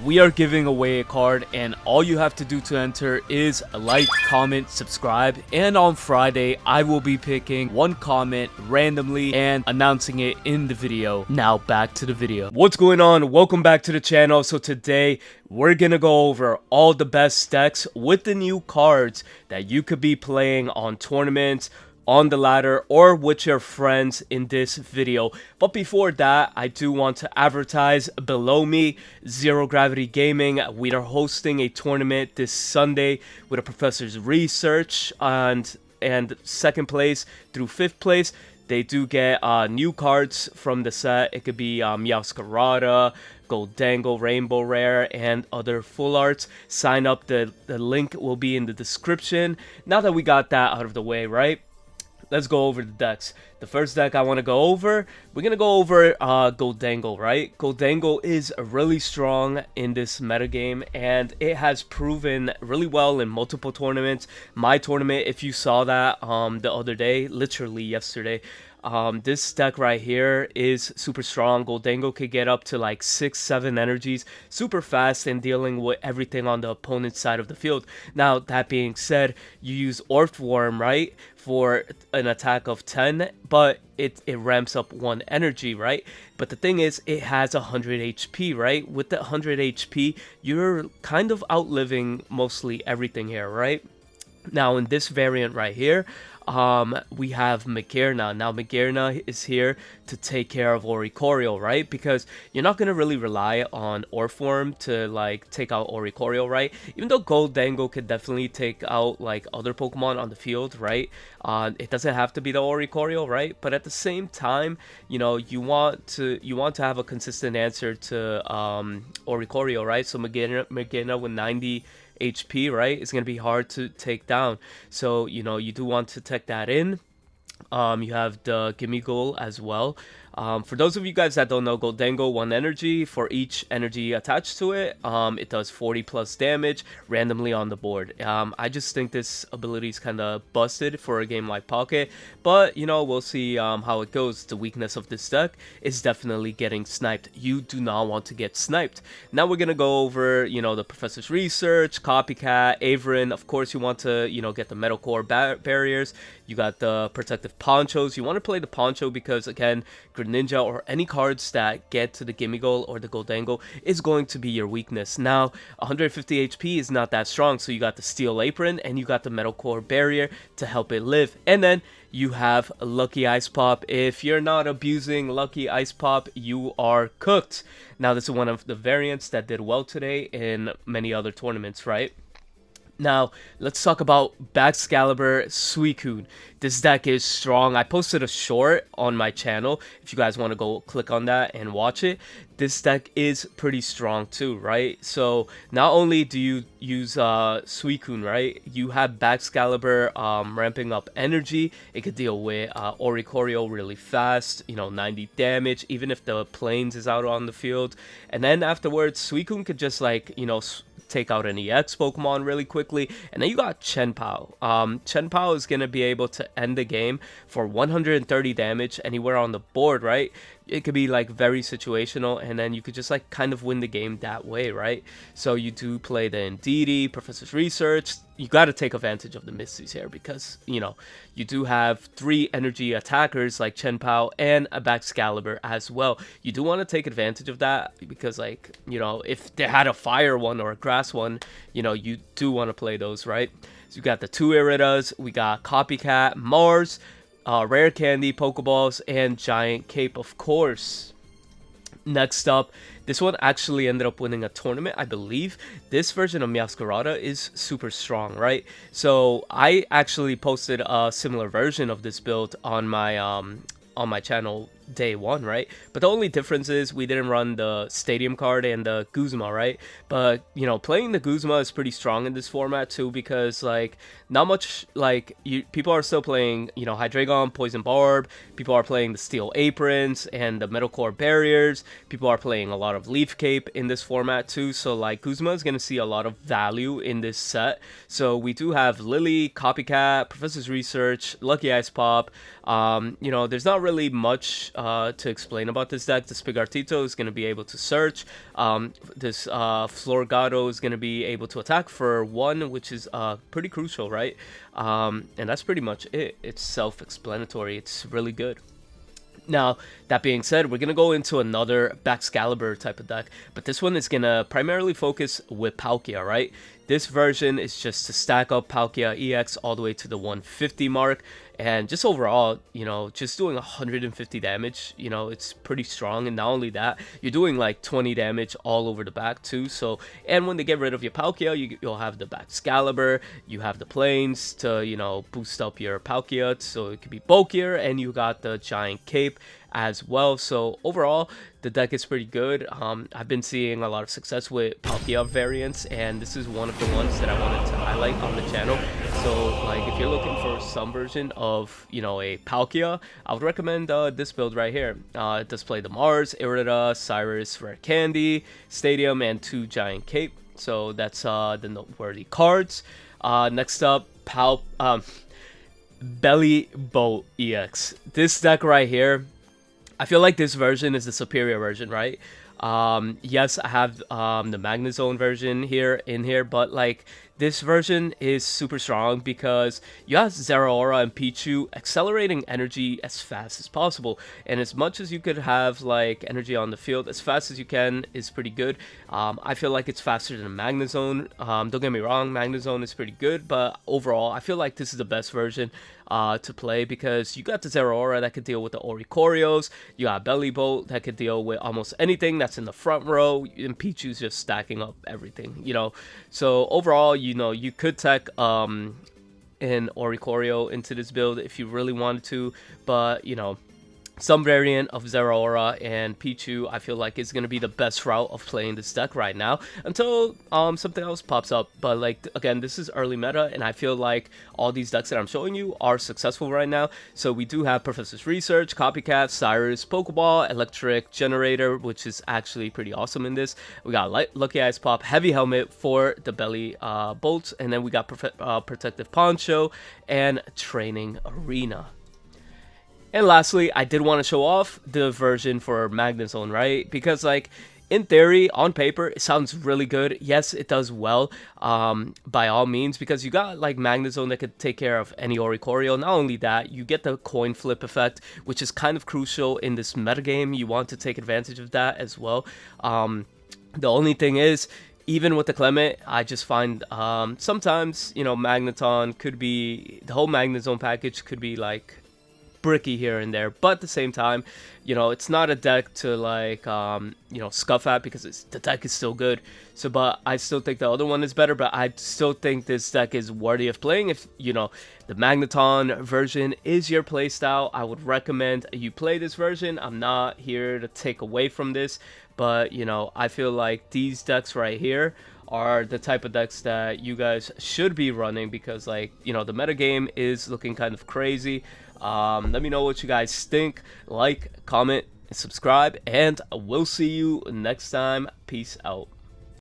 We are giving away a card, and all you have to do to enter is like, comment, subscribe, and on Friday I will be picking one comment randomly and announcing it in the video. Now back to the video. What's going on? Welcome back to the channel. So today we're gonna go over all the best decks with the new cards that you could be playing on tournaments, on the ladder, or with your friends in this video. But before that, I do want to advertise below me, Zero Gravity Gaming. We are hosting a tournament this Sunday with a professor's research, and second place through fifth place, they do get new cards from the set. It could be Meowscarada, Gholdengo Rainbow Rare, and other full arts. Sign up, the link will be in the description. Now that we got that out of the way, right? Let's go over the decks. The first deck I want to go over, we're going to go over Gholdengo, right? Gholdengo is really strong in this metagame, and it has proven really well in multiple tournaments. My tournament, if you saw that the other day, literally yesterday, this deck right here is super strong. Gholdengo could get up to like 6-7 energies super fast and dealing with everything on the opponent's side of the field. Now, that being said, you use Orthworm, right, for an attack of 10, but it ramps up 1 energy, right? But the thing is, it has 100 HP, right? With the 100 HP, you're kind of outliving mostly everything here, right? Now, in this variant right here, we have Magnezone. Now, Magnezone is here to take care of Oricorio, right? Because you're not going to really rely on Orthworm to, like, take out Oricorio, right? Even though Gholdengo could definitely take out, like, other Pokemon on the field, right? It doesn't have to be the Oricorio, right? But at the same time, you know, you want to have a consistent answer to Oricorio, right? So Magnezone with 90 HP, right, it's gonna be hard to take down. So, you know, you do want to take that in. You have the Gimme Goal as well. For those of you guys that don't know, Gholdengo 1 energy. For each energy attached to it, it does 40 plus damage randomly on the board. I just think this ability is kind of busted for a game like Pocket, but you know, we'll see how it goes. The weakness of this deck is definitely getting sniped. You do not want to get sniped. Now we're gonna go over, you know, the Professor's Research, Copycat, Averin. Of course, you want to, you know, get the Metal Core barriers. You got the Protective Ponchos. You want to play the Poncho because, again, Greninja or any cards that get to the Gimme Goal or the Gholdengo is going to be your weakness. Now, 150 HP is not that strong, so you got the Steel Apron and you got the Metal Core Barrier to help it live. And then you have Lucky Ice Pop. If you're not abusing Lucky Ice Pop, you are cooked. Now, this is one of the variants that did well today in many other tournaments, right? Now, let's talk about Baxcalibur Suicune. This deck is strong. I posted a short on my channel. If you guys want to go click on that and watch it. This deck is pretty strong too, right? So, not only do you use Suicune, right? You have Baxcalibur ramping up energy. It could deal with Oricorio really fast, you know, 90 damage, even if the Plains is out on the field. And then afterwards, Suicune could just, like, you know, take out an EX Pokemon really quickly. And then you got Chien-Pao. Chien-Pao is going to be able to end the game for 130 damage anywhere on the board, right? It could be like very situational, and then you could just like kind of win the game that way, right? So you do play the Indeedee, Professor's Research. You got to take advantage of the Misties here because, you know, you do have 3 energy attackers like Chien-Pao and a Baxcalibur as well. You do want to take advantage of that because, like, you know, if they had a fire one or a grass one, you know, you do want to play those, right? So you got the 2 Iridas, we got Copycat, Mars, Rare Candy, Pokeballs, and Giant Cape, of course. Next up, this one actually ended up winning a tournament, I believe. This version of Meowscarada is super strong, right? So I actually posted a similar version of this build on my channel day 1, right? But the only difference is we didn't run the Stadium card and the Guzma, right? But, you know, playing the Guzma is pretty strong in this format too because, like, not much, like, people are still playing, you know, Hydreigon, Poison Barb, people are playing the Steel Aprons and the Metal Core Barriers, people are playing a lot of Leaf Cape in this format too, so, like, Guzma is going to see a lot of value in this set. So we do have Lily, Copycat, Professor's Research, Lucky Ice Pop. You know, there's not really much to explain about this deck. This Pigartito is going to be able to search. This Florgado is going to be able to attack for 1, which is pretty crucial, right? And that's pretty much it. It's self-explanatory. It's really good. Now, that being said, we're going to go into another Baxcalibur type of deck, but this one is going to primarily focus with Palkia, right? This version is just to stack up Palkia EX all the way to the 150 mark, and just overall, you know, just doing 150 damage, you know, it's pretty strong. And not only that, you're doing like 20 damage all over the back too. So, and when they get rid of your Palkia, you'll have the Baxcalibur, you have the planes to, you know, boost up your Palkia so it could be bulkier, and you got the giant cape as well. So overall, the deck is pretty good. I've been seeing a lot of success with Palkia variants, and this is one of the ones that I wanted to highlight on the channel. So like, if you're looking for some version of, you know, a Palkia, I would recommend this build right here. It does play the Mars, Irida, Cyrus, Rare Candy, Stadium, and 2 giant cape. So that's the noteworthy cards. Next up, Bellibolt EX. This deck right here, I feel like this version is the superior version, right? Yes, I have the Magnezone version in here, but like, this version is super strong because you have Zeraora and Pichu accelerating energy as fast as possible, and as much as you could have like energy on the field as fast as you can is pretty good. I feel like it's faster than Magnezone. Don't get me wrong, Magnezone is pretty good, but overall I feel like this is the best version to play, because you got the Zeraora that could deal with the Oricorios, you got Bellibolt that could deal with almost anything that's in the front row, and Pichu's just stacking up everything, you know. So overall, you know, you could tech an Oricorio into this build if you really wanted to, but you know, some variant of Zeraora and Pichu, I feel like is going to be the best route of playing this deck right now, until something else pops up. But like, again, this is early meta, and I feel like all these decks that I'm showing you are successful right now. So we do have Professor's Research, Copycat, Cyrus, Pokeball, Electric Generator, which is actually pretty awesome in this. We got Lucky Eyes Pop, Heavy Helmet for the Belly Bolts, and then we got Protective Poncho and Training Arena. And lastly, I did want to show off the version for Magnezone, right? Because like, in theory, on paper, it sounds really good. Yes, it does well, by all means, because you got like Magnezone that could take care of any Oricorio. Not only that, you get the coin flip effect, which is kind of crucial in this metagame. You want to take advantage of that as well. The only thing is, even with the Clement, I just find sometimes, you know, Magneton could be, the whole Magnezone package could be like bricky here and there, but at the same time, you know, it's not a deck to like you know, scuff at, because the deck is still good. So, but I still think the other one is better, but I still think this deck is worthy of playing. If you know, the Magneton version is your playstyle, I would recommend you play this version. I'm not here to take away from this, but you know, I feel like these decks right here are the type of decks that you guys should be running, because like, you know, the metagame is looking kind of crazy. Let me know what you guys think. Like, comment, and subscribe, and we'll see you next time. Peace out.